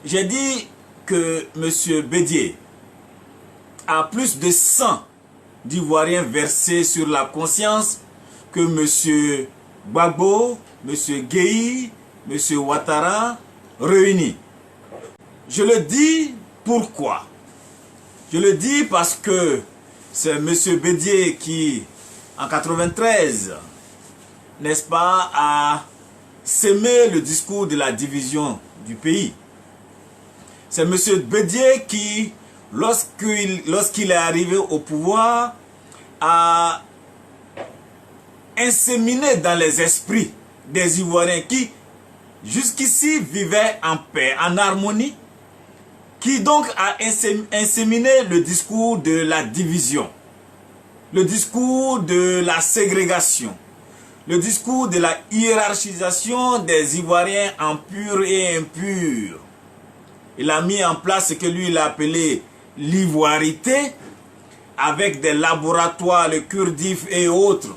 J'ai dit que M. Bédié a plus de sang d'Ivoiriens versé sur la conscience que M. Gbagbo, M. Gueye, M. Ouattara réunis. Je le dis pourquoi? Je le dis parce que c'est M. Bédié qui, en 93, n'est-ce pas, a sémé le discours de la division du pays. C'est M. Bédié qui, lorsqu'il est arrivé au pouvoir, a inséminé dans les esprits des Ivoiriens qui, jusqu'ici, vivaient en paix, en harmonie, qui donc a inséminé le discours de la division, le discours de la ségrégation, le discours de la hiérarchisation des Ivoiriens en pur et impur. Il a mis en place ce que lui il a appelé l'ivoirité, avec des laboratoires, le Kurdif et autres,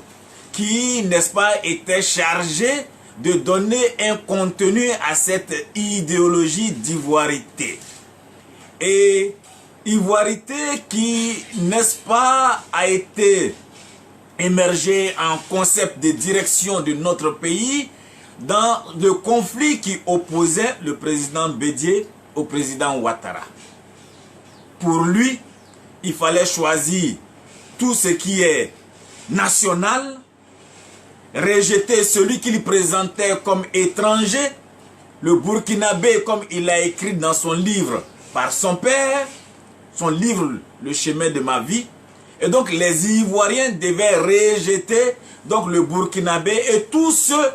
qui, n'est-ce pas, étaient chargés de donner un contenu à cette idéologie d'ivoirité. Et ivoirité qui, n'est-ce pas, a été émergée en concept de direction de notre pays dans le conflit qui opposait le président Bédié au président Ouattara. Pour lui, il fallait choisir tout ce qui est national, rejeter celui qu'il présentait comme étranger, le Burkinabé, comme il a écrit dans son livre par son père, son livre Le chemin de ma vie. Et donc les Ivoiriens devaient rejeter donc le Burkinabé et tous ceux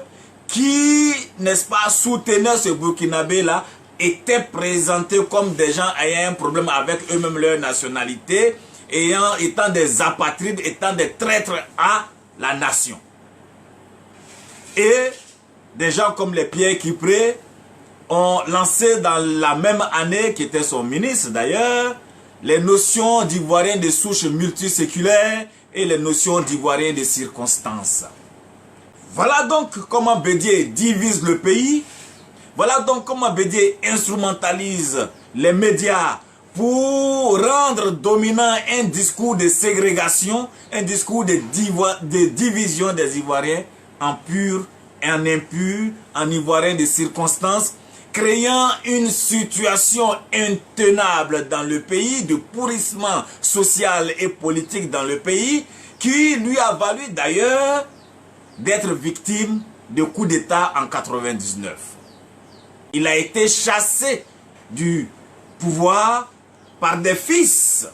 qui, n'est-ce pas, soutenaient ce Burkinabé-là étaient présentés comme des gens ayant un problème avec eux-mêmes, leur nationalité, étant des apatrides, étant des traîtres à la nation. Et des gens comme les Pierre Kipré ont lancé dans la même année, qui était son ministre d'ailleurs, les notions d'Ivoiriens de souche multiséculaire et les notions d'Ivoiriens de circonstances. Voilà donc comment Bédié divise le pays. Voilà donc comment Bédié instrumentalise les médias pour rendre dominant un discours de ségrégation, un discours de division des Ivoiriens en pur et en impur, en Ivoiriens de circonstances, créant une situation intenable dans le pays, de pourrissement social et politique dans le pays, qui lui a valu d'ailleurs d'être victime de coup d'État en 99. Il a été chassé du pouvoir par des fils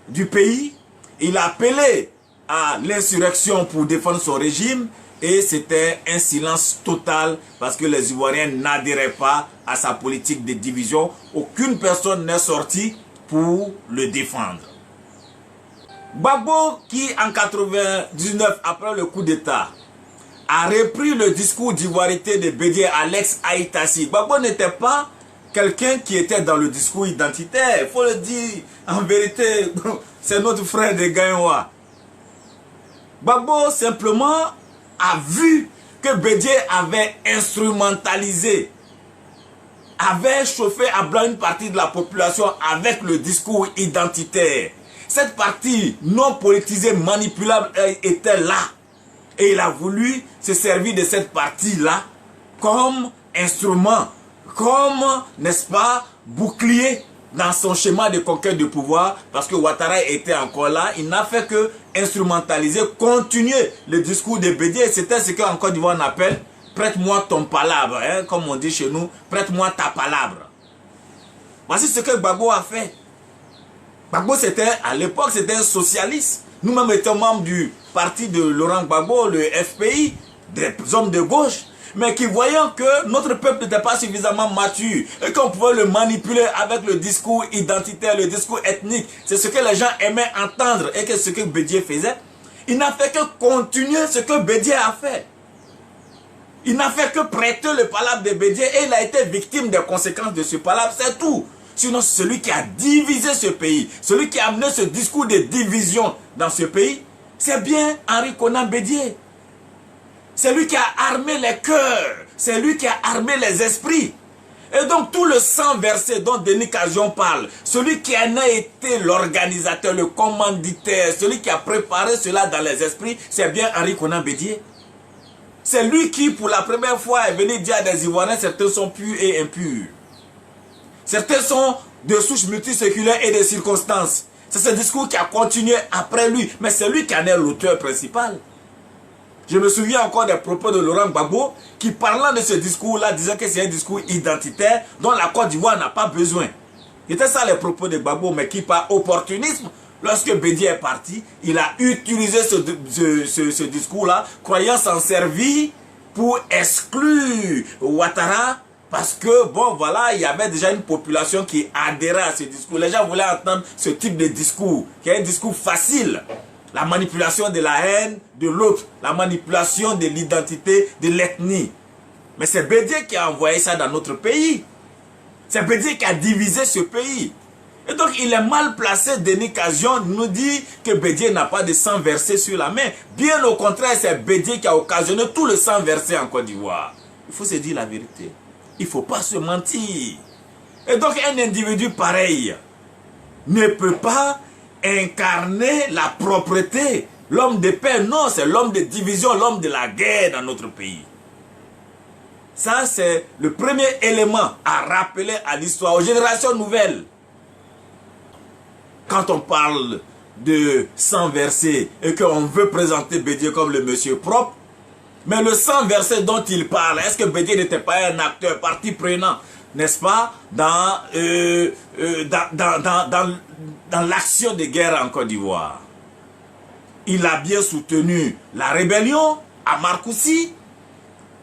du pays. Il a appelé à l'insurrection pour défendre son régime et c'était un silence total parce que les Ivoiriens n'adhéraient pas à sa politique de division. Aucune personne n'est sortie pour le défendre. Gbagbo, qui en 99, après le coup d'État, a repris le discours d'ivoirité de Bédié à l'ex-Haïtassi. Gbagbo n'était pas quelqu'un qui était dans le discours identitaire. Il faut le dire, en vérité, c'est notre frère de Gaïoua. Gbagbo simplement a vu que Bédié avait instrumentalisé, avait chauffé à blanc une partie de la population avec le discours identitaire. Cette partie non politisée, manipulable était là. Et il a voulu se servir de cette partie-là comme instrument, comme, n'est-ce pas, bouclier dans son schéma de conquête de pouvoir, parce que Ouattara était encore là. Il n'a fait que instrumentaliser, continuer le discours de Bédié. C'était ce qu'en Côte d'Ivoire on appelle « prête-moi ton palabre hein, », comme on dit chez nous, « prête-moi ta palabre ». Voici ce que Gbagbo a fait. Gbagbo, à l'époque, c'était un socialiste. Nous-mêmes étions membres du parti de Laurent Gbagbo, le FPI, des hommes de gauche, mais qui voyant que notre peuple n'était pas suffisamment mature et qu'on pouvait le manipuler avec le discours identitaire, le discours ethnique, c'est ce que les gens aimaient entendre et que ce que Bédié faisait, il n'a fait que continuer ce que Bédié a fait. Il n'a fait que prêter le palabre de Bédié et il a été victime des conséquences de ce palabre, c'est tout. Sinon, celui qui a divisé ce pays, celui qui a amené ce discours de division dans ce pays, c'est bien Henri Konan Bédié. C'est lui qui a armé les cœurs, c'est lui qui a armé les esprits. Et donc tout le sang versé dont Denis Cajon parle, celui qui en a été l'organisateur, le commanditaire, celui qui a préparé cela dans les esprits, c'est bien Henri Konan Bédié. C'est lui qui, pour la première fois, est venu dire à des Ivoiriens, certains sont purs et impurs. Certains sont de souches multiséculaires et de circonstances. C'est ce discours qui a continué après lui, mais c'est lui qui en est l'auteur principal. Je me souviens encore des propos de Laurent Gbagbo qui, parlant de ce discours-là, disait que c'est un discours identitaire dont la Côte d'Ivoire n'a pas besoin. C'était ça les propos de Gbagbo, mais qui, par opportunisme, lorsque Bédié est parti, il a utilisé ce discours-là, croyant s'en servir pour exclure Ouattara, parce que, bon, voilà, il y avait déjà une population qui adhérait à ce discours. Les gens voulaient entendre ce type de discours, qui est un discours facile. La manipulation de la haine de l'autre, la manipulation de l'identité, de l'ethnie. Mais c'est Bédié qui a envoyé ça dans notre pays. C'est Bédié qui a divisé ce pays. Et donc il est mal placé, Denis Cajon nous dit que Bédié n'a pas de sang versé sur la main. Bien au contraire, c'est Bédié qui a occasionné tout le sang versé en Côte d'Ivoire. Il faut se dire la vérité. Il ne faut pas se mentir. Et donc un individu pareil ne peut pas incarner la propreté. L'homme de paix, non, c'est l'homme de division, l'homme de la guerre dans notre pays. Ça, c'est le premier élément à rappeler à l'histoire, aux générations nouvelles. Quand on parle de sang versé et qu'on veut présenter Bédié comme le monsieur propre, mais le sang versé dont il parle, est-ce que Bédié n'était pas un acteur, partie prenant, n'est-ce pas, dans l'action de guerre en Côte d'Ivoire? Il a bien soutenu la rébellion à Marcoussis.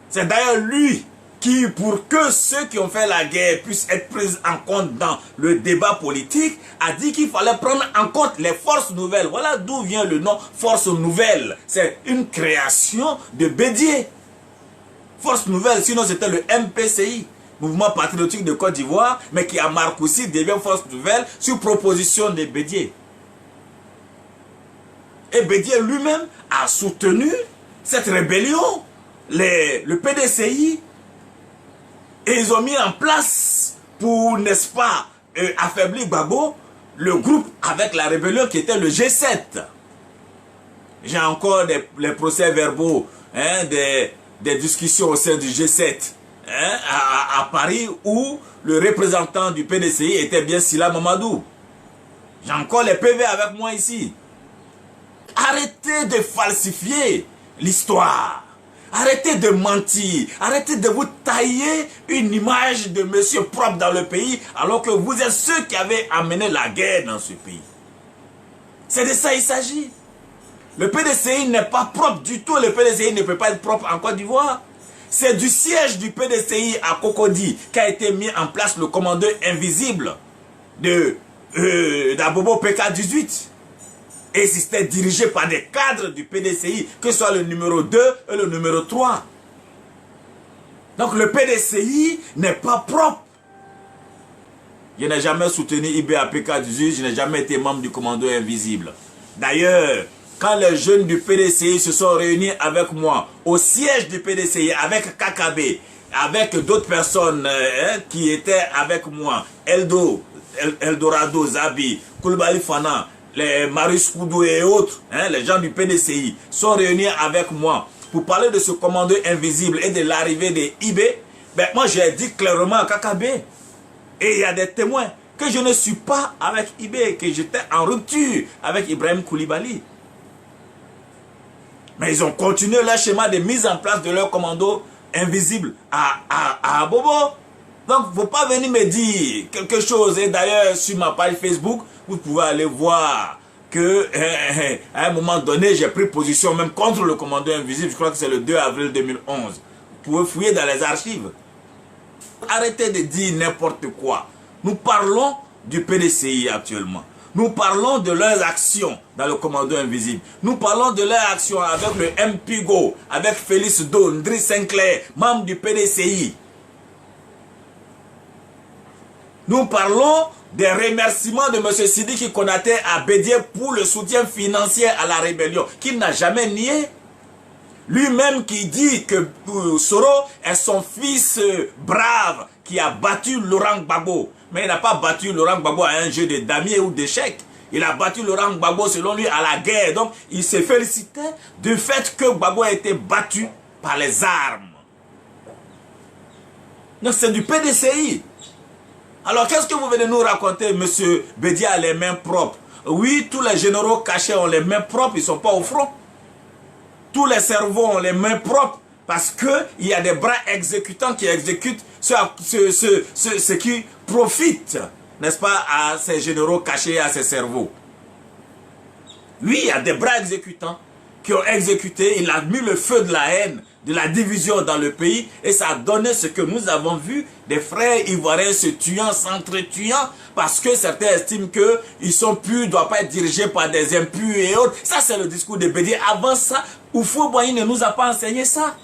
C'est d'ailleurs lui qui, pour que ceux qui ont fait la guerre puissent être pris en compte dans le débat politique, a dit qu'il fallait prendre en compte les forces nouvelles. Voilà d'où vient le nom Force Nouvelle. C'est une création de Bédié. Force Nouvelle, sinon c'était le MPCI, Mouvement Patriotique de Côte d'Ivoire, mais qui à Marcoussis devient Force Nouvelle sur proposition de Bédié. Et Bédié lui-même a soutenu cette rébellion, le PDCI, et ils ont mis en place pour, n'est-ce pas, affaiblir Gbagbo, le groupe avec la rébellion qui était le G7. J'ai encore les procès-verbaux, hein, des discussions au sein du G7, hein, à Paris, où le représentant du PDCI était bien Sila Mamadou. J'ai encore les PV avec moi ici. Arrêtez de falsifier l'histoire. Arrêtez de mentir. Arrêtez de vous tailler une image de monsieur propre dans le pays alors que vous êtes ceux qui avaient amené la guerre dans ce pays. C'est de ça il s'agit. Le PDCI n'est pas propre du tout. Le PDCI ne peut pas être propre en Côte d'Ivoire. C'est du siège du PDCI à Cocody qu'a été mis en place le commandeur invisible d'Abobo PK-18. Et c'était dirigé par des cadres du PDCI, que ce soit le numéro 2 et le numéro 3. Donc le PDCI n'est pas propre. Je n'ai jamais soutenu IBAPK-18, je n'ai jamais été membre du commando invisible. D'ailleurs, quand les jeunes du PDCI se sont réunis avec moi au siège du PDCI, avec KKB, avec d'autres personnes qui étaient avec moi, Eldorado, Zabi, Koulibaly Fana, les Marius Koudou et autres, hein, les gens du PDCI, sont réunis avec moi pour parler de ce commando invisible et de l'arrivée des IB. Ben, moi, j'ai dit clairement à KKB, et il y a des témoins, que je ne suis pas avec IB, que j'étais en rupture avec Ibrahim Koulibaly. Mais ils ont continué leur schéma de mise en place de leur commando invisible à Bobo. Donc, il ne faut pas venir me dire quelque chose. Et d'ailleurs, sur ma page Facebook, vous pouvez aller voir que à un moment donné, j'ai pris position même contre le commando invisible. Je crois que c'est le 2 avril 2011. Vous pouvez fouiller dans les archives. Arrêtez de dire n'importe quoi. Nous parlons du PDCI actuellement. Nous parlons de leurs actions dans le commando invisible. Nous parlons de leurs actions avec le MPIGO, avec Félix Do, Ndri Sinclair, membre du PDCI. Nous parlons des remerciements de M. Sidiki Konaté à Bédié pour le soutien financier à la rébellion, qu'il n'a jamais nié. Lui-même qui dit que Soro est son fils brave qui a battu Laurent Gbagbo. Mais il n'a pas battu Laurent Gbagbo à un jeu de damier ou d'échecs. Il a battu Laurent Gbagbo selon lui à la guerre. Donc il se félicitait du fait que Gbagbo a été battu par les armes. Donc c'est du PDCI. Alors qu'est-ce que vous venez nous raconter, monsieur Bédié a les mains propres? Oui, tous les généraux cachés ont les mains propres, ils ne sont pas au front. Tous les cerveaux ont les mains propres parce qu'il y a des bras exécutants qui exécutent ce qui profite, n'est-ce pas, à ces généraux cachés, à ces cerveaux. Oui, il y a des bras exécutants qui ont exécuté, il a mis le feu de la haine, de la division dans le pays et ça a donné ce que nous avons vu, des frères ivoiriens se tuant, s'entretuant parce que certains estiment qu'ils sont purs, ne doivent pas être dirigés par des impurs et autres. Ça c'est le discours de Bédié. Avant ça, Houphouët-Boigny ne nous a pas enseigné ça.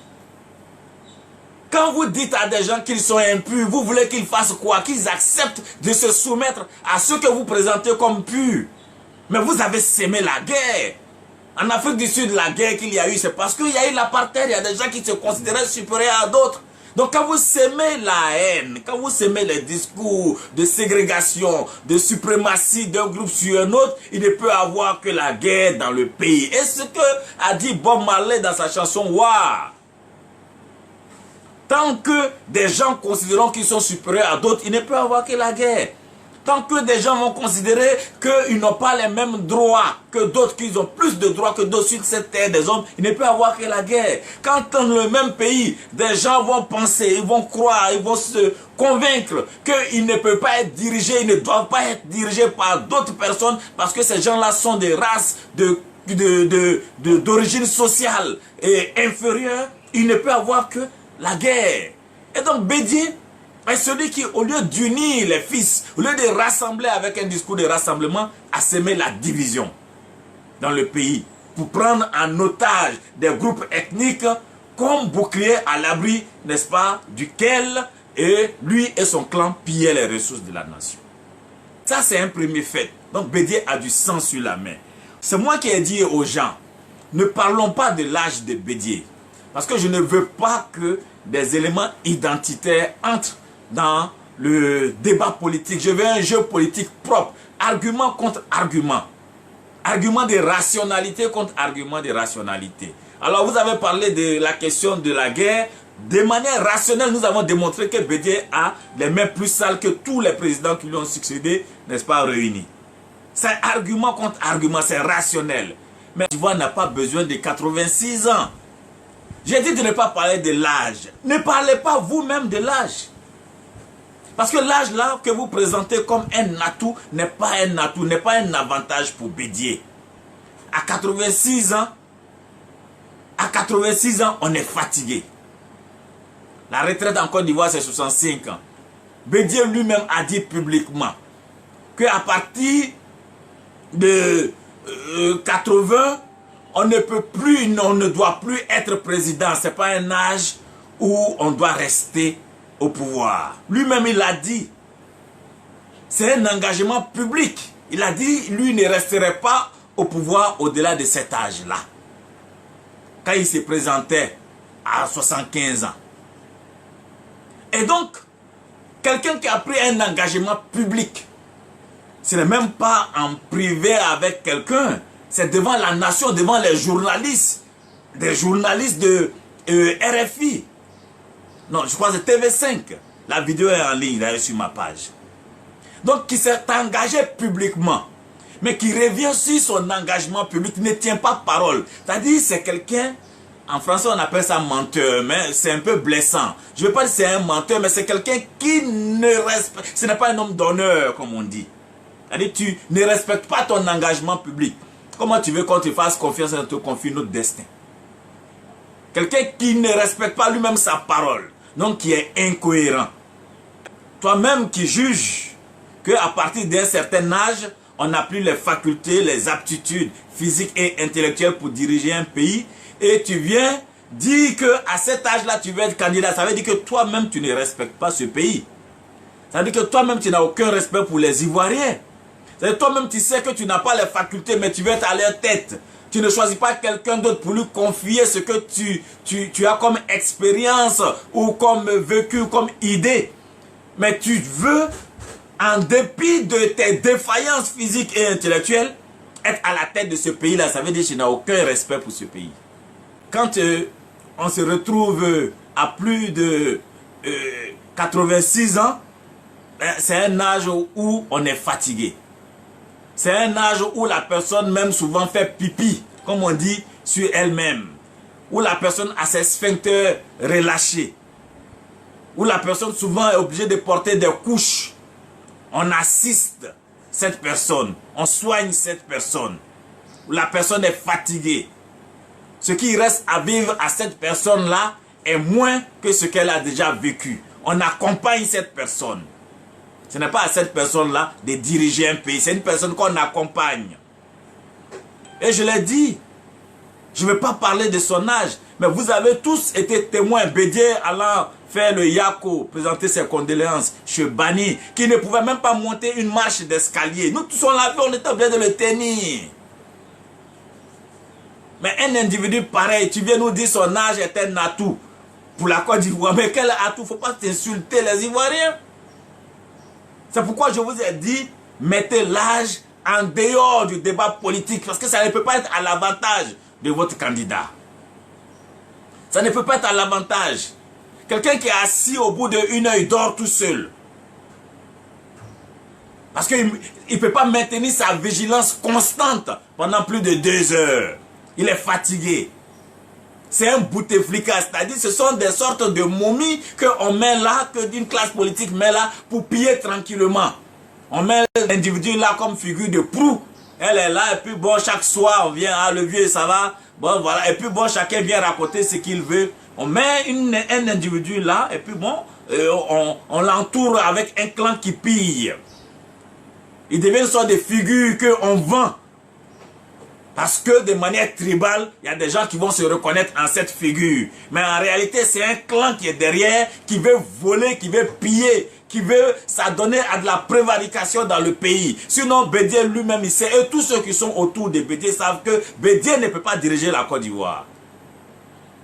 Quand vous dites à des gens qu'ils sont impurs, vous voulez qu'ils fassent quoi? Qu'ils acceptent de se soumettre à ce que vous présentez comme pur. Mais vous avez sémé la guerre. En Afrique du Sud, la guerre qu'il y a eu, c'est parce qu'il y a eu l'apartheid. Il y a des gens qui se considéraient supérieurs à d'autres. Donc quand vous sémez la haine, quand vous sémez les discours de ségrégation, de suprématie d'un groupe sur un autre, il ne peut avoir que la guerre dans le pays. Et ce que a dit Bob Marley dans sa chanson War. Tant que des gens considéreront qu'ils sont supérieurs à d'autres, il ne peut avoir que la guerre. Tant que des gens vont considérer qu'ils n'ont pas les mêmes droits que d'autres, qu'ils ont plus de droits que d'autres sur cette terre des hommes, il ne peut avoir que la guerre. Quand dans le même pays, des gens vont penser, ils vont croire, ils vont se convaincre qu'ils ne peuvent pas être dirigés, ils ne doivent pas être dirigés par d'autres personnes parce que ces gens-là sont des races d'origine sociale et inférieure, il ne peut avoir que la guerre. Et donc Bédié est celui qui, au lieu d'unir les fils, au lieu de rassembler avec un discours de rassemblement, a semé la division dans le pays pour prendre en otage des groupes ethniques comme bouclier à l'abri, n'est-ce pas, duquel lui et son clan pillaient les ressources de la nation. Ça, c'est un premier fait. Donc Bédié a du sang sur la main. C'est moi qui ai dit aux gens, ne parlons pas de l'âge de Bédié. Parce que je ne veux pas que des éléments identitaires entrent dans le débat politique. Je veux un jeu politique propre. Argument contre argument. Argument de rationalité contre argument de rationalité. Alors vous avez parlé de la question de la guerre. De manière rationnelle, nous avons démontré que Bédié a les mains plus sales que tous les présidents qui lui ont succédé, n'est-ce pas, réunis. C'est argument contre argument, c'est rationnel. Mais l'Ivoire n'a pas besoin de 86 ans. J'ai dit de ne pas parler de l'âge. Ne parlez pas vous-même de l'âge. Parce que l'âge là que vous présentez comme un atout n'est pas un atout, n'est pas un avantage pour Bédié. À 86 ans, on est fatigué. La retraite en Côte d'Ivoire, c'est 65 ans. Bédié lui-même a dit publiquement qu'à partir de 80, on ne peut plus, on ne doit plus être président. Ce n'est pas un âge où on doit rester au pouvoir. Lui-même, il l'a dit. C'est un engagement public. Il a dit, lui ne resterait pas au pouvoir au-delà de cet âge-là. Quand il se présentait à 75 ans. Et donc, quelqu'un qui a pris un engagement public, ce n'est même pas en privé avec quelqu'un, c'est devant la nation, devant les journalistes, des journalistes de RFI. Non, je crois que c'est TV5. La vidéo est en ligne, d'ailleurs, sur ma page. Donc, qui s'est engagé publiquement, mais qui revient sur son engagement public, ne tient pas parole. C'est-à-dire, c'est quelqu'un, en français, on appelle ça menteur, mais c'est un peu blessant. Je ne veux pas dire que c'est un menteur, mais c'est quelqu'un qui ne respecte, ce n'est pas un homme d'honneur, comme on dit. C'est-à-dire, tu ne respectes pas ton engagement public. Comment tu veux qu'on te fasse confiance et qu'on te confie notre destin? Quelqu'un qui ne respecte pas lui-même sa parole, donc qui est incohérent. Toi-même qui juges qu'à partir d'un certain âge, on n'a plus les facultés, les aptitudes physiques et intellectuelles pour diriger un pays, et tu viens dire qu'à cet âge-là, tu veux être candidat. Ça veut dire que toi-même, tu ne respectes pas ce pays. Ça veut dire que toi-même, tu n'as aucun respect pour les Ivoiriens. C'est toi-même, tu sais que tu n'as pas les facultés, mais tu veux être à leur tête. Tu ne choisis pas quelqu'un d'autre pour lui confier ce que tu as comme expérience ou comme vécu, comme idée. Mais tu veux, en dépit de tes défaillances physiques et intellectuelles, être à la tête de ce pays-là. Ça veut dire que tu n'as aucun respect pour ce pays. Quand on se retrouve à plus de 86 ans, c'est un âge où on est fatigué. C'est un âge où la personne même souvent fait pipi, comme on dit, sur elle-même. Où la personne a ses sphincters relâchés. Où la personne souvent est obligée de porter des couches. On assiste cette personne, on soigne cette personne. Où la personne est fatiguée. Ce qui reste à vivre à cette personne-là est moins que ce qu'elle a déjà vécu. On accompagne cette personne. Ce n'est pas à cette personne-là de diriger un pays. C'est une personne qu'on accompagne. Et je l'ai dit, je ne vais pas parler de son âge, mais vous avez tous été témoins. Bédié allant faire le Yako, présenter ses condoléances chez Bani, qui ne pouvait même pas monter une marche d'escalier. Nous tous on l'a vu, on était obligés de le tenir. Mais un individu pareil, tu viens nous dire son âge est un atout pour la Côte d'Ivoire. Mais quel atout? Il ne faut pas insulter les Ivoiriens. C'est pourquoi je vous ai dit, mettez l'âge en dehors du débat politique, parce que ça ne peut pas être à l'avantage de votre candidat. Ça ne peut pas être à l'avantage. Quelqu'un qui est assis au bout d'une heure, il dort tout seul. Parce qu'il ne peut pas maintenir sa vigilance constante pendant plus de 2 heures. Il est fatigué. C'est un bouteflika, c'est-à-dire ce sont des sortes de momies qu'on met là, que d'une classe politique met là pour piller tranquillement. On met l'individu là comme figure de proue. Elle est là et puis bon, chaque soir on vient, ah le vieux ça va, bon voilà, et puis bon, chacun vient raconter ce qu'il veut. On met un individu là et puis bon, on l'entoure avec un clan qui pille. Il devient une sorte de figure qu'on vend. Parce que de manière tribale, il y a des gens qui vont se reconnaître en cette figure. Mais en réalité, c'est un clan qui est derrière, qui veut voler, qui veut piller, qui veut s'adonner à de la prévarication dans le pays. Sinon, Bédié lui-même, il sait, et tous ceux qui sont autour de Bédié savent que Bédié ne peut pas diriger la Côte d'Ivoire.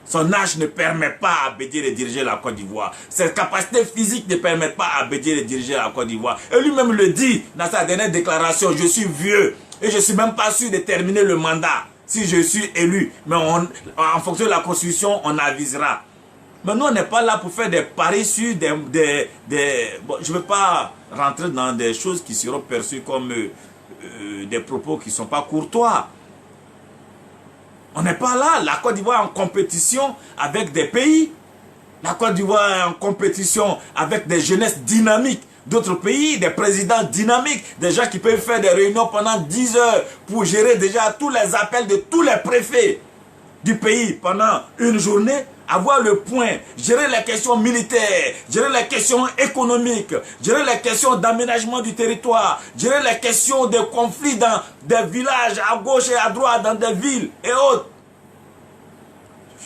Son âge ne permet pas à Bédié de diriger la Côte d'Ivoire. Ses capacités physiques ne permettent pas à Bédié de diriger la Côte d'Ivoire. Et lui-même le dit dans sa dernière déclaration, je suis vieux. Et je ne suis même pas sûr de terminer le mandat si je suis élu. Mais en fonction de la Constitution, on avisera. Mais nous, on n'est pas là pour faire des paris sur bon, je ne veux pas rentrer dans des choses qui seront perçues comme des propos qui ne sont pas courtois. On n'est pas là. La Côte d'Ivoire est en compétition avec des pays. La Côte d'Ivoire est en compétition avec des jeunesses dynamiques d'autres pays, des présidents dynamiques, des gens qui peuvent faire des réunions pendant 10 heures pour gérer déjà tous les appels de tous les préfets du pays pendant une journée, avoir le point, gérer les questions militaires, gérer les questions économiques, gérer les questions d'aménagement du territoire, gérer les questions de conflits dans des villages à gauche et à droite, dans des villes et autres.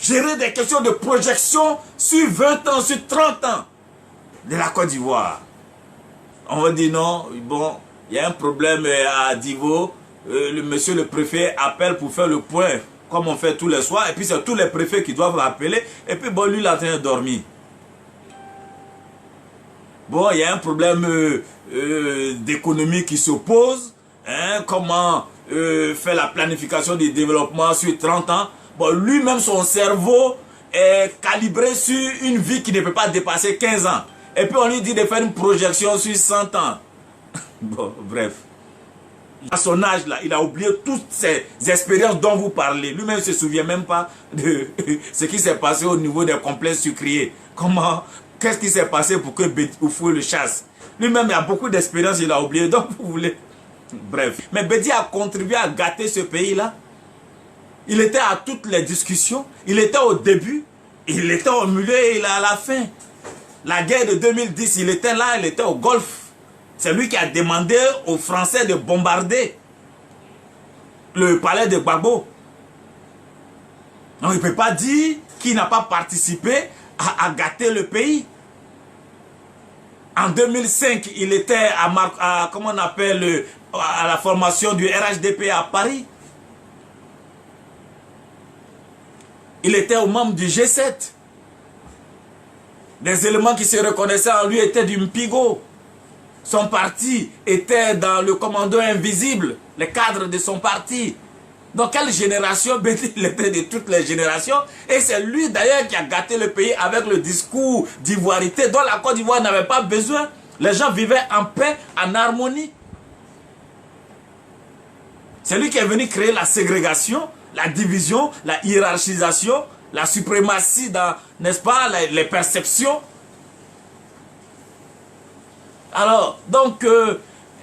Gérer des questions de projection sur 20 ans, sur 30 ans de la Côte d'Ivoire. On va dire non, bon, il y a un problème à Divo, monsieur le préfet appelle pour faire le point, comme on fait tous les soirs, et puis c'est tous les préfets qui doivent appeler, et puis bon, lui il est en train de dormir. Bon, il y a un problème d'économie qui se pose, hein, comment faire la planification du développement sur 30 ans. Bon, lui-même, son cerveau est calibré sur une vie qui ne peut pas dépasser 15 ans. Et puis on lui dit de faire une projection sur 100 ans. Bon, bref. À son âge là, il a oublié toutes ces expériences dont vous parlez. Lui-même ne se souvient même pas de ce qui s'est passé au niveau des complexes sucriers. Comment, qu'est-ce qui s'est passé pour que Oufou le chasse. Lui-même il a beaucoup d'expériences, il a oublié. Donc vous voulez... Bref. Mais Bédié a contribué à gâter ce pays-là. Il était à toutes les discussions. Il était au début. Il était au milieu et il est à la fin. La guerre de 2010, il était là, il était au Golfe. C'est lui qui a demandé aux Français de bombarder le palais de Gbagbo. Donc il ne peut pas dire qu'il n'a pas participé à gâter le pays. En 2005, il était comment on appelle, à la formation du RHDP à Paris. Il était au membre du G7. Des éléments qui se reconnaissaient en lui étaient du Mpigo. Son parti était dans le commando invisible, les cadres de son parti. Donc quelle génération? Il était de toutes les générations. Et c'est lui d'ailleurs qui a gâté le pays avec le discours d'ivoirité dont la Côte d'Ivoire n'avait pas besoin. Les gens vivaient en paix, en harmonie. C'est lui qui est venu créer la ségrégation, la division, la hiérarchisation, la suprématie dans, n'est-ce pas, les perceptions. Alors, donc,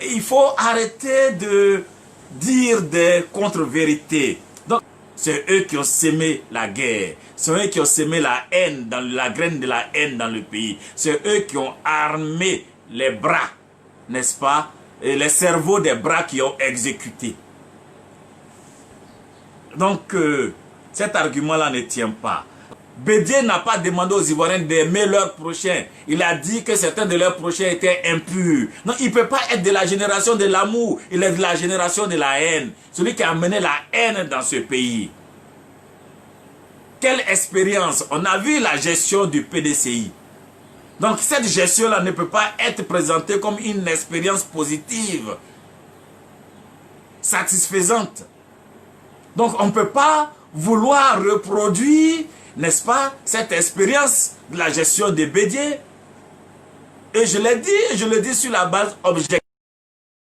il faut arrêter de dire des contre-vérités. Donc, c'est eux qui ont sémé la guerre. C'est eux qui ont sémé la haine, la graine de la haine dans le pays. C'est eux qui ont armé les bras, n'est-ce pas, et les cerveaux des bras qui ont exécuté. Donc, cet argument-là ne tient pas. Bédié n'a pas demandé aux Ivoiriens d'aimer leurs prochains. Il a dit que certains de leurs prochains étaient impurs. Non, il ne peut pas être de la génération de l'amour. Il est de la génération de la haine. Celui qui a amené la haine dans ce pays. Quelle expérience! On a vu la gestion du PDCI. Donc, cette gestion-là ne peut pas être présentée comme une expérience positive, satisfaisante. Donc, on ne peut pas vouloir reproduire, n'est-ce pas, cette expérience de la gestion des Bédié. Et je l'ai dit, je le dis sur la base objective.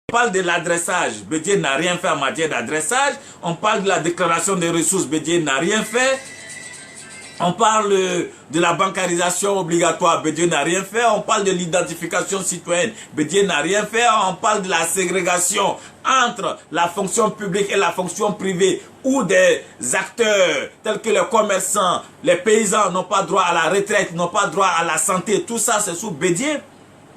On parle de l'adressage. Bédié n'a rien fait en matière d'adressage. On parle de la déclaration des ressources. Bédié n'a rien fait. On parle de la bancarisation obligatoire, Bédié n'a rien fait. On parle de l'identification citoyenne, Bédié n'a rien fait. On parle de la ségrégation entre la fonction publique et la fonction privée, où des acteurs tels que les commerçants, les paysans n'ont pas droit à la retraite, n'ont pas droit à la santé. Tout ça, c'est sous Bédié.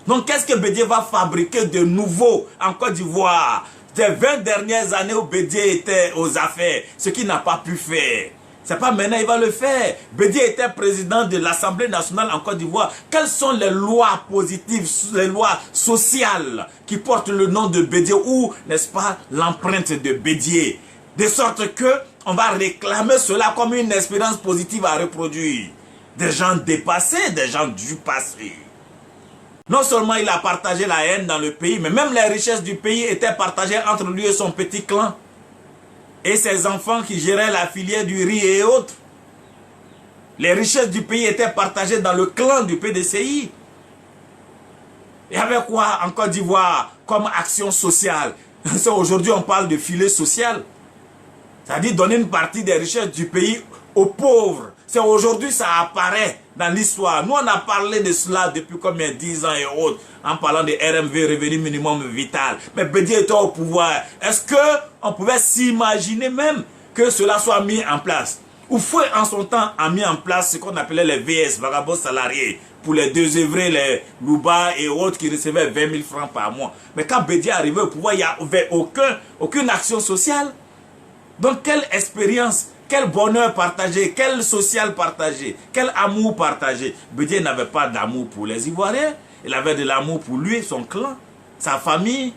Donc, qu'est-ce que Bédié va fabriquer de nouveau en Côte d'Ivoire? Des 20 dernières années où Bédié était aux affaires, ce qu'il n'a pas pu faire. C'est pas maintenant il va le faire. Bédié était président de l'Assemblée nationale en Côte d'Ivoire. Quelles sont les lois positives, les lois sociales qui portent le nom de Bédié ou, n'est-ce pas, l'empreinte de Bédié? De sorte que on va réclamer cela comme une expérience positive à reproduire. Des gens dépassés, des gens du passé. Non seulement il a partagé la haine dans le pays, mais même les richesses du pays étaient partagées entre lui et son petit clan. Et ses enfants qui géraient la filière du riz et autres. Les richesses du pays étaient partagées dans le clan du PDCI. Il y avait quoi en Côte d'Ivoire comme action sociale? Aujourd'hui, on parle de filet social. C'est-à-dire donner une partie des richesses du pays aux pauvres. C'est aujourd'hui ça apparaît dans l'histoire. Nous, on a parlé de cela depuis combien, 10 ans et autres, en parlant de RMV, revenu minimum vital. Mais Bédié était au pouvoir. Est-ce qu'on pouvait s'imaginer même que cela soit mis en place? Oufoué, en son temps, a mis en place ce qu'on appelait les VS, vagabonds salariés, pour les désœuvrés, les Louba et autres qui recevaient 20 000 francs par mois. Mais quand Bédié est arrivé au pouvoir, il n'y avait aucune action sociale. Donc, quelle expérience, quel bonheur partagé, quel social partagé, quel amour partagé. Bédié n'avait pas d'amour pour les Ivoiriens. Il avait de l'amour pour lui, son clan, sa famille.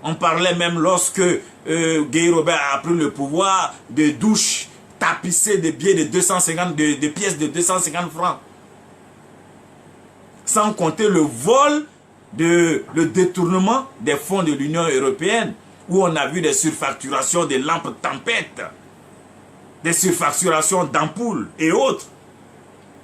On parlait même lorsque Guy Robert a pris le pouvoir de douches tapissées de billets de 250, de pièces de 250 francs. Sans compter le vol, le détournement des fonds de l'Union européenne, où on a vu des surfacturations de lampes tempêtes, des surfacturations d'ampoules et autres.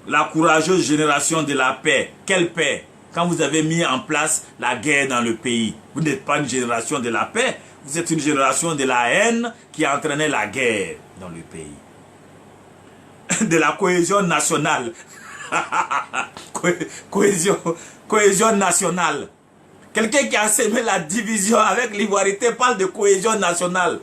La courageuse génération de la paix. Quelle paix? Quand vous avez mis en place la guerre dans le pays, vous n'êtes pas une génération de la paix, vous êtes une génération de la haine qui a entraîné la guerre dans le pays. De la cohésion nationale. Cohésion nationale. Quelqu'un qui a sémé la division avec l'ivoirité parle de cohésion nationale.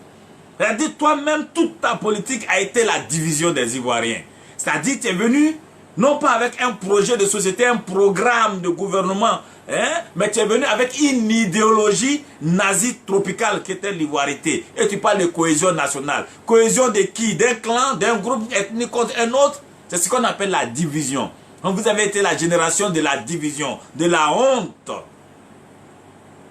C'est-à-dire, toi-même, toute ta politique a été la division des Ivoiriens. C'est-à-dire, tu es venu, non pas avec un projet de société, un programme de gouvernement, hein, mais tu es venu avec une idéologie nazie tropicale qui était l'ivoirité. Et tu parles de cohésion nationale. Cohésion de qui? D'un clan, d'un groupe ethnique contre un autre? C'est ce qu'on appelle la division. Donc, vous avez été la génération de la division, de la honte.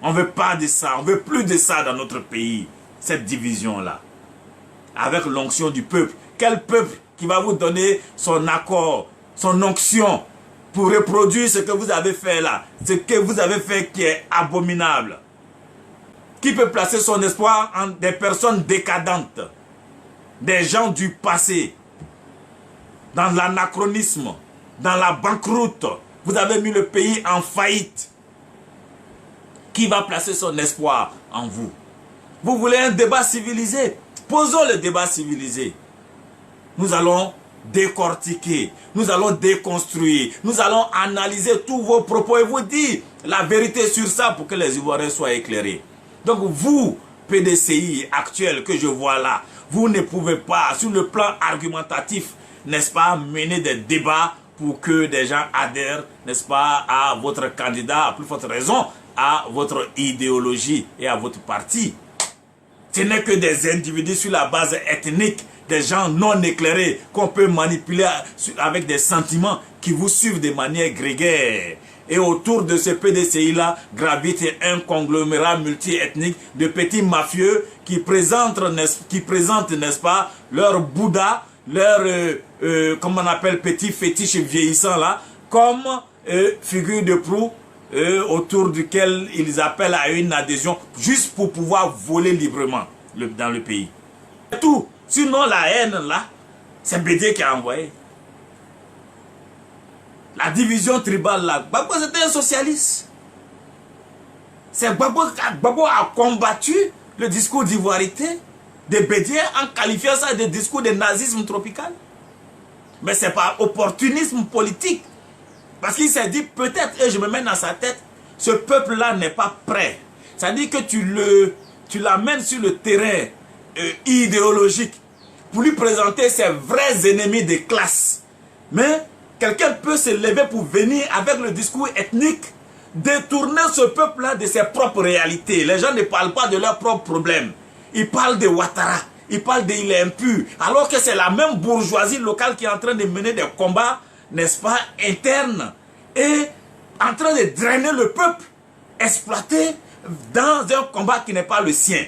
On ne veut pas de ça, on ne veut plus de ça dans notre pays, cette division-là. Avec l'onction du peuple. Quel peuple qui va vous donner son accord, son onction pour reproduire ce que vous avez fait là, ce que vous avez fait qui est abominable. Qui peut placer son espoir en des personnes décadentes, des gens du passé, dans l'anachronisme, dans la banqueroute. Vous avez mis le pays en faillite. Qui va placer son espoir en vous? Vous voulez un débat civilisé? Posons le débat civilisé. Nous allons décortiquer, nous allons déconstruire, nous allons analyser tous vos propos et vous dire la vérité sur ça pour que les Ivoiriens soient éclairés. Donc vous, PDCI actuel que je vois là, vous ne pouvez pas, sur le plan argumentatif, n'est-ce pas, mener des débats pour que des gens adhèrent, n'est-ce pas, à votre candidat, à plus forte raison, à votre idéologie et à votre parti. Ce n'est que des individus sur la base ethnique, des gens non éclairés qu'on peut manipuler avec des sentiments qui vous suivent de manière grégaire. Et autour de ce PDCI-là gravite un conglomérat multiethnique de petits mafieux qui présentent, n'est-ce pas, leur Bouddha, leur, comment on appelle, petit fétiche vieillissant là, comme figure de proue autour duquel ils appellent à une adhésion juste pour pouvoir voler librement dans le pays. Tout. Sinon la haine là, c'est Bédié qui a envoyé. La division tribale là, Gbagbo c'était un socialiste. C'est Gbagbo a combattu le discours d'ivoirité de Bédié en qualifiant ça de discours de nazisme tropical. Mais c'est pas opportunisme politique. Parce qu'il s'est dit peut-être, et je me mets dans sa tête, ce peuple-là n'est pas prêt. C'est-à-dire que tu l'amènes sur le terrain idéologique pour lui présenter ses vrais ennemis de classe. Mais quelqu'un peut se lever pour venir avec le discours ethnique, détourner ce peuple-là de ses propres réalités. Les gens ne parlent pas de leurs propres problèmes. Ils parlent de Ouattara, ils parlent de il est impur, alors que c'est la même bourgeoisie locale qui est en train de mener des combats, n'est-ce pas, internes, et en train de drainer le peuple, exploité dans un combat qui n'est pas le sien.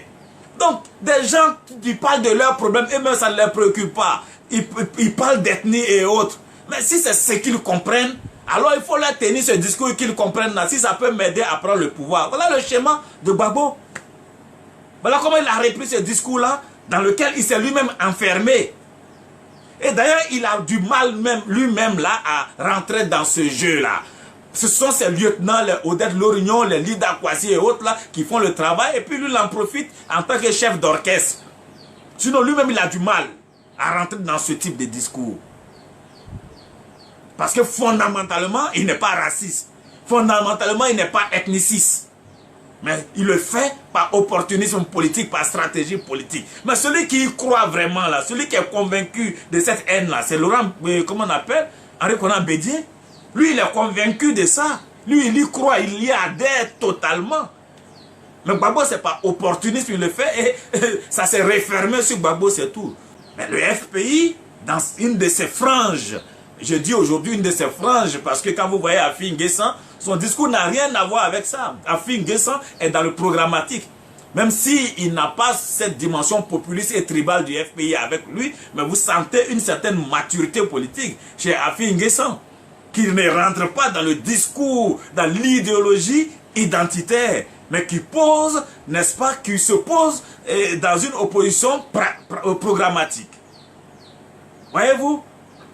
Donc, des gens qui parlent de leurs problèmes, eux-mêmes, ça ne les préoccupe pas. Ils parlent d'ethnie et autres. Mais si c'est ce qu'ils comprennent, alors il faut leur tenir ce discours qu'ils comprennent là, si ça peut m'aider à prendre le pouvoir. Voilà le schéma de Gbagbo. Voilà comment il a repris ce discours-là, dans lequel il s'est lui-même enfermé. Et d'ailleurs, il a du mal lui-même là à rentrer dans ce jeu-là. Ce sont ses lieutenants, les Odette Lorignon, les Lida Kwasi et autres là, qui font le travail. Et puis lui, il en profite en tant que chef d'orchestre. Sinon, lui-même, il a du mal à rentrer dans ce type de discours. Parce que fondamentalement, il n'est pas raciste. Fondamentalement, il n'est pas ethniciste. Mais il le fait par opportunisme politique, par stratégie politique. Mais celui qui y croit vraiment là, celui qui est convaincu de cette haine là, c'est Laurent, comment on appelle, Henri Konan Bédié. Lui, il est convaincu de ça. Lui, il y croit, il y adhère totalement. Mais Gbagbo, c'est pas opportunisme, il le fait et ça s'est refermé sur Gbagbo, c'est tout. Mais le FPI, dans une de ses franges, je dis aujourd'hui une de ses franges, parce que quand vous voyez Afi N'Guessan, son discours n'a rien à voir avec ça. Afi N'Guessan est dans le programmatique. Même s'il n'a pas cette dimension populiste et tribale du FPI avec lui, mais vous sentez une certaine maturité politique chez Afi N'Guessan, qui ne rentre pas dans le discours, dans l'idéologie identitaire, mais qui pose, n'est-ce pas, qui se pose dans une opposition programmatique. Voyez-vous?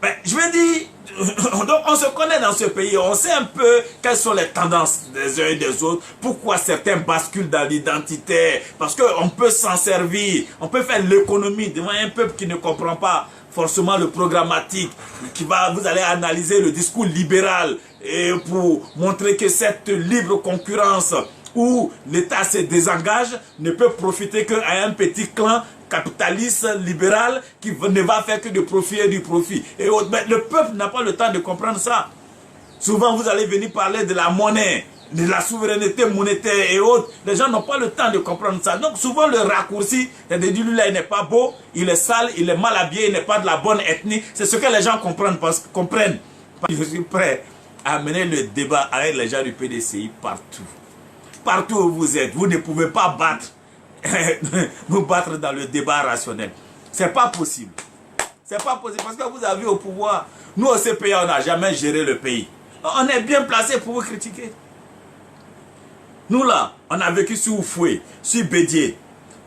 Ben, je veux dire, donc on se connaît dans ce pays, on sait un peu quelles sont les tendances des uns et des autres, pourquoi certains basculent dans l'identitaire, parce qu'on peut s'en servir, on peut faire l'économie devant un peuple qui ne comprend pas forcément le programmatique, vous allez analyser le discours libéral et pour montrer que cette libre concurrence où l'État se désengage ne peut profiter qu'à un petit clan capitaliste libéral qui ne va faire que de profit et du profit. Et mais le peuple n'a pas le temps de comprendre ça. Souvent vous allez venir parler de la monnaie, de la souveraineté monétaire et autres. Les gens n'ont pas le temps de comprendre ça. Donc souvent le raccourci, c'est de dire lui là il n'est pas beau, il est sale, il est mal habillé, il n'est pas de la bonne ethnie. C'est ce que les gens comprennent. Je suis prêt à mener le débat avec les gens du PDCI partout. Partout où vous êtes, vous ne pouvez pas nous battre dans le débat rationnel. C'est pas possible. C'est pas possible parce que vous avez au pouvoir. Nous, au CPA, on n'a jamais géré le pays. On est bien placé pour vous critiquer. Nous là, on a vécu sur Oufoué, sur Bédié,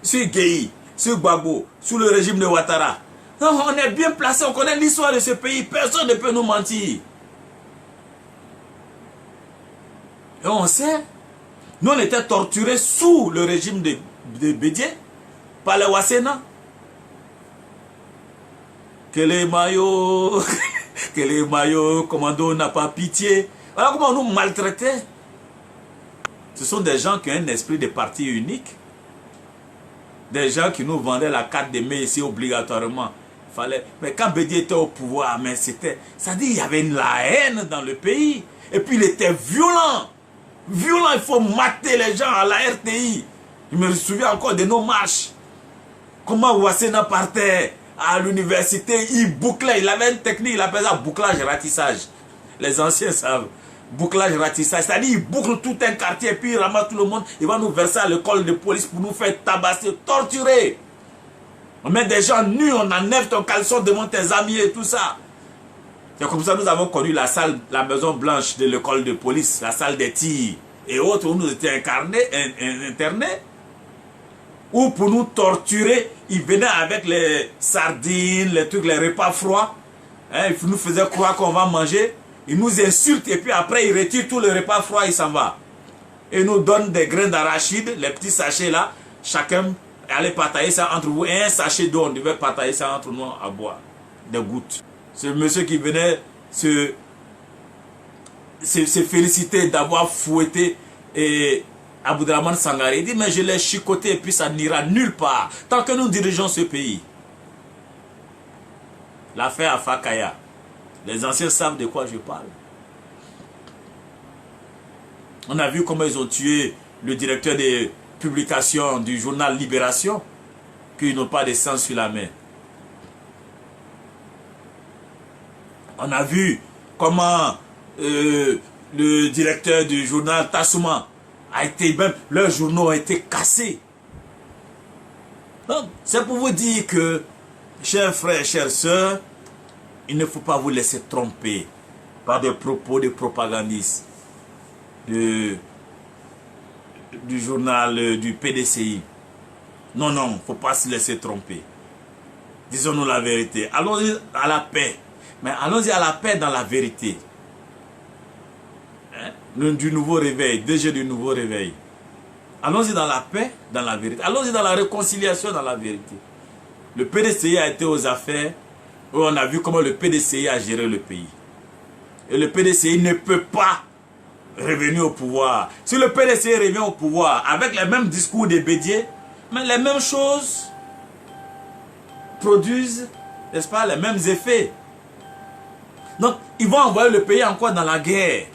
sur Guéhi, sur Gbagbo, sous le régime de Ouattara. Non, on est bien placé, on connaît l'histoire de ce pays. Personne ne peut nous mentir. Et on sait, nous on était torturés sous le régime de Bédié, par les Wassena. Que les maillots, commando n'a pas pitié. Voilà comment on nous maltraitait. Ce sont des gens qui ont un esprit de parti unique. Des gens qui nous vendaient la carte des mails ici obligatoirement. Fallait. Mais quand Bédié était au pouvoir, mais c'était. Ça dit, il y avait la haine dans le pays. Et puis il était violent. Violent, il faut mater les gens à la RTI. Je me souviens encore de nos marches. Comment Wassena partait à l'université, il bouclait. Il avait une technique, il appelait ça bouclage ratissage. Les anciens savent. Bouclage ratissage, c'est-à-dire il boucle tout un quartier et puis il ramasse tout le monde, il va nous verser à l'école de police pour nous faire tabasser, torturer. On met des gens nus, on enlève ton caleçon devant tes amis et tout ça. C'est comme ça que nous avons connu la salle, la maison blanche de l'école de police, la salle des tirs et autres où nous étions internés. Ou pour nous torturer, ils venaient avec les sardines, les trucs, les repas froids. Hein, ils nous faisaient croire qu'on va manger. Il nous insulte et puis après il retire tout le repas froid, il s'en va. Et il nous donne des grains d'arachide, les petits sachets là. Chacun allait partager ça entre vous. Et un sachet d'eau, on devait partager ça entre nous à boire. Des gouttes. Ce monsieur qui venait se féliciter d'avoir fouetté Aboudraman Sangaré. Il dit mais je l'ai chicoté et puis ça n'ira nulle part. Tant que nous dirigeons ce pays. L'affaire Afakaya. Les anciens savent de quoi je parle. On a vu comment ils ont tué le directeur des publications du journal Libération, qu'ils n'ont pas de sang sur la main. On a vu comment le directeur du journal Tassouma a été, même leurs journaux ont été cassés. C'est pour vous dire que, chers frères, chères sœurs, il ne faut pas vous laisser tromper par des propos de propagandistes du journal du PDCI. Non, non, il ne faut pas se laisser tromper. Disons-nous la vérité. Allons-y à la paix. Mais allons-y à la paix dans la vérité. Hein? Du nouveau réveil, déjà du nouveau réveil. Allons-y dans la paix, dans la vérité. Allons-y dans la réconciliation, dans la vérité. Le PDCI a été aux affaires. On a vu comment le PDCI a géré le pays. Et le PDCI ne peut pas revenir au pouvoir. Si le PDCI revient au pouvoir avec les mêmes discours de Bédié, mais les mêmes choses produisent, n'est-ce pas, les mêmes effets. Donc, ils vont envoyer le pays encore dans la guerre.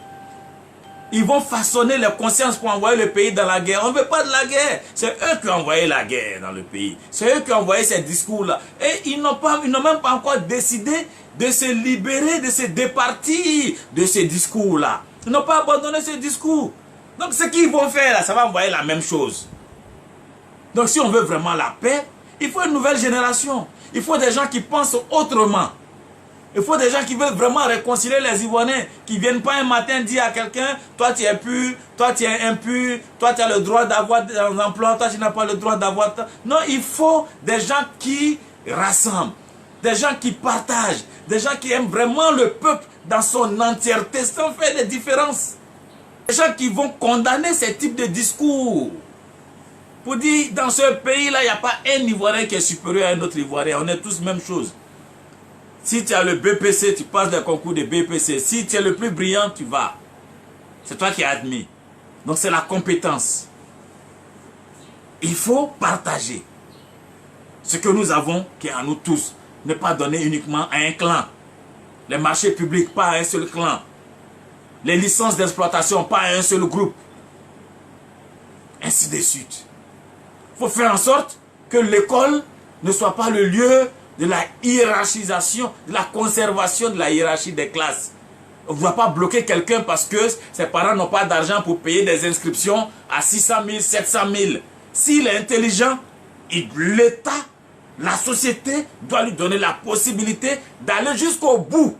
Ils vont façonner les consciences pour envoyer le pays dans la guerre. On ne veut pas de la guerre. C'est eux qui ont envoyé la guerre dans le pays. C'est eux qui ont envoyé ces discours-là. Et ils n'ont même pas encore décidé de se libérer, de se départir de ces discours-là. Ils n'ont pas abandonné ce discours. Donc ce qu'ils vont faire là, ça va envoyer la même chose. Donc si on veut vraiment la paix, il faut une nouvelle génération. Il faut des gens qui pensent autrement. Il faut des gens qui veulent vraiment réconcilier les Ivoiriens, qui ne viennent pas un matin dire à quelqu'un, toi tu es pur, toi tu es impur, toi tu as le droit d'avoir un emploi, toi tu n'as pas le droit d'avoir... Non, il faut des gens qui rassemblent, des gens qui partagent, des gens qui aiment vraiment le peuple dans son entièreté, sans faire des différences. Des gens qui vont condamner ce type de discours. Pour dire, dans ce pays-là, il n'y a pas un Ivoirien qui est supérieur à un autre Ivoirien, on est tous la même chose. Si tu as le BPC, tu passes le concours de BPC. Si tu es le plus brillant, tu vas. C'est toi qui es admis. Donc c'est la compétence. Il faut partager ce que nous avons, qui est à nous tous. Ne pas donner uniquement à un clan. Les marchés publics, pas à un seul clan. Les licences d'exploitation, pas à un seul groupe. Ainsi de suite. Il faut faire en sorte que l'école ne soit pas le lieu de la hiérarchisation, de la conservation de la hiérarchie des classes. On ne va pas bloquer quelqu'un parce que ses parents n'ont pas d'argent pour payer des inscriptions à 600 000, 700 000. S'il est intelligent, l'État La société doit lui donner la possibilité d'aller jusqu'au bout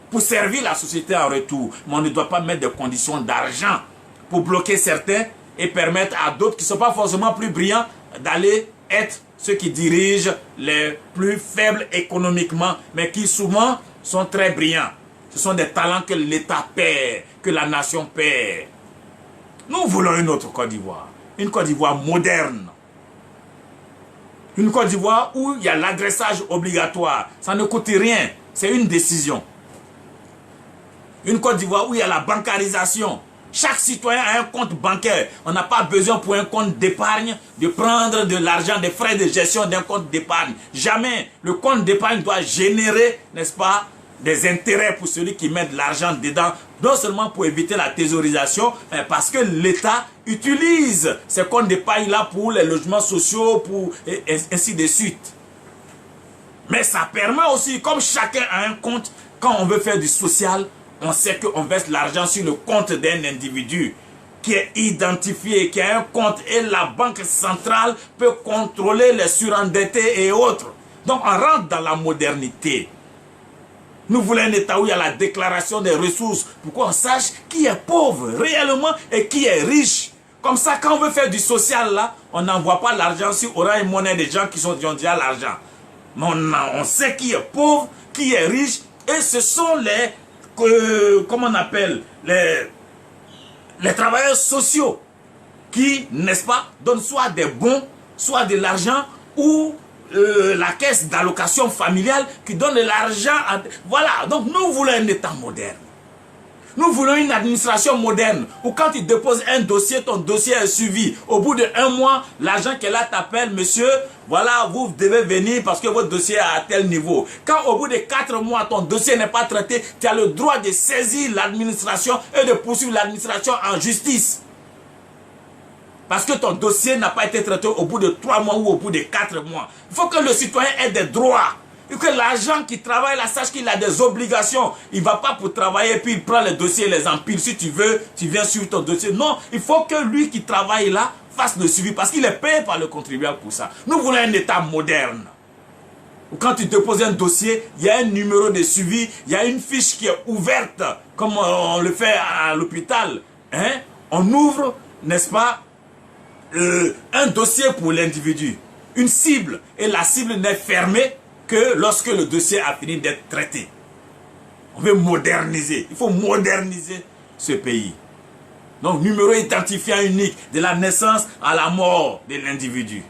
pour servir la société en retour. Mais on ne doit pas mettre des conditions d'argent pour bloquer certains et permettre à d'autres qui ne sont pas forcément plus brillants d'aller être ceux qui dirigent les plus faibles économiquement, mais qui souvent sont très brillants. Ce sont des talents que l'État perd, que la nation perd. Nous voulons une autre Côte d'Ivoire, une Côte d'Ivoire moderne. Une Côte d'Ivoire où il y a l'adressage obligatoire. Ça ne coûte rien, c'est une décision. Une Côte d'Ivoire où il y a la bancarisation. Chaque citoyen a un compte bancaire. On n'a pas besoin pour un compte d'épargne de prendre de l'argent, des frais de gestion d'un compte d'épargne. Jamais. Le compte d'épargne doit générer, n'est-ce pas, des intérêts pour celui qui met de l'argent dedans. Non seulement pour éviter la thésaurisation, mais parce que l'État utilise ces comptes d'épargne-là pour les logements sociaux, pour et ainsi de suite. Mais ça permet aussi, comme chacun a un compte, quand on veut faire du social, on sait qu'on verse l'argent sur le compte d'un individu qui est identifié, qui a un compte et la banque centrale peut contrôler les surendettés et autres. Donc on rentre dans la modernité. Nous voulons un État où il y a la déclaration des ressources pour qu'on sache qui est pauvre réellement et qui est riche. Comme ça, quand on veut faire du social là, on n'envoie pas l'argent sur Orange Money des gens qui ont déjà l'argent. Mais on sait qui est pauvre, qui est riche et ce sont les comment on appelle, les travailleurs sociaux qui, n'est-ce pas, donnent soit des bons, soit de l'argent ou la caisse d'allocation familiale qui donne de l'argent. Voilà, donc nous voulons un État moderne. Nous voulons une administration moderne où quand tu déposes un dossier, ton dossier est suivi. Au bout d'1 mois, l'agent qui est là t'appelle, monsieur, voilà, vous devez venir parce que votre dossier est à tel niveau. Quand au bout de 4 mois, ton dossier n'est pas traité, tu as le droit de saisir l'administration et de poursuivre l'administration en justice. Parce que ton dossier n'a pas été traité au bout de 3 mois ou au bout de 4 mois. Il faut que le citoyen ait des droits. Et que l'agent qui travaille là sache qu'il a des obligations. Il ne va pas pour travailler puis il prend les dossiers et les empile. Si tu veux, tu viens suivre ton dossier. Non, il faut que lui qui travaille là fasse le suivi parce qu'il est payé par le contribuable pour ça. Nous voulons un État moderne. Quand tu déposes un dossier, il y a un numéro de suivi, il y a une fiche qui est ouverte, comme on le fait à l'hôpital. Hein? On ouvre, n'est-ce pas, un dossier pour l'individu, une cible, et la cible n'est fermée que lorsque le dossier a fini d'être traité. On veut moderniser, il faut moderniser ce pays. Donc, numéro identifiant unique de la naissance à la mort de l'individu.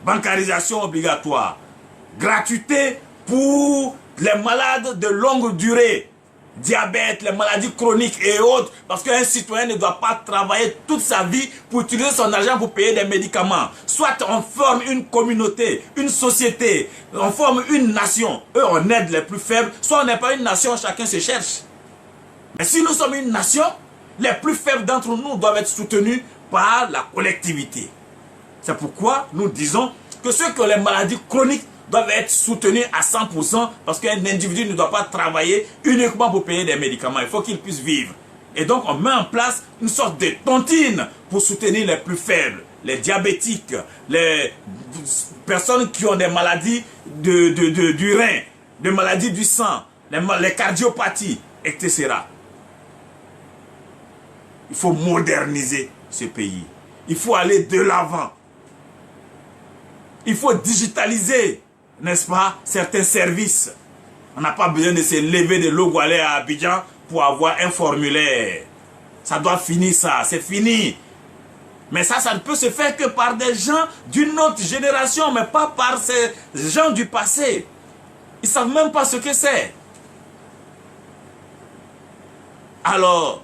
Bancarisation obligatoire. Gratuité pour les malades de longue durée. Diabète, les maladies chroniques et autres. Parce qu'un citoyen ne doit pas travailler toute sa vie pour utiliser son argent pour payer des médicaments. Soit on forme une communauté, une société, on forme une nation. Eux, on aide les plus faibles. Soit on n'est pas une nation, chacun se cherche. Mais si nous sommes une nation, les plus faibles d'entre nous doivent être soutenus par la collectivité. C'est pourquoi nous disons que ceux qui ont les maladies chroniques doivent être soutenus à 100% parce qu'un individu ne doit pas travailler uniquement pour payer des médicaments. Il faut qu'il puisse vivre. Et donc on met en place une sorte de tontine pour soutenir les plus faibles, les diabétiques, les personnes qui ont des maladies du rein, des maladies du sang, les cardiopathies, etc. Il faut moderniser ce pays. Il faut aller de l'avant. Il faut digitaliser, n'est-ce pas, certains services. On n'a pas besoin de se lever de Logoualé à Abidjan pour avoir un formulaire. Ça doit finir ça, c'est fini. Mais ça ne peut se faire que par des gens d'une autre génération, mais pas par ces gens du passé. Ils ne savent même pas ce que c'est. Alors,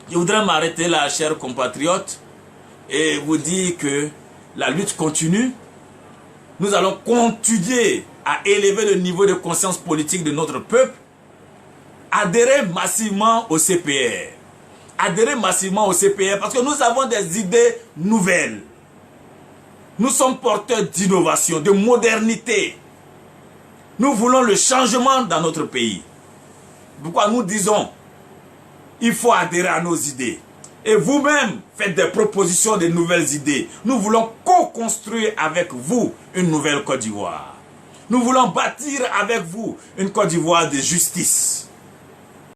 je voudrais m'arrêter là, chers compatriotes, et vous dire que la lutte continue. Nous allons continuer à élever le niveau de conscience politique de notre peuple. Adhérer massivement au CPR. Adhérer massivement au CPR parce que nous avons des idées nouvelles. Nous sommes porteurs d'innovation, de modernité. Nous voulons le changement dans notre pays. Pourquoi nous disons il faut adhérer à nos idées. Et vous-même, faites des propositions, de nouvelles idées. Nous voulons co-construire avec vous une nouvelle Côte d'Ivoire. Nous voulons bâtir avec vous une Côte d'Ivoire de justice.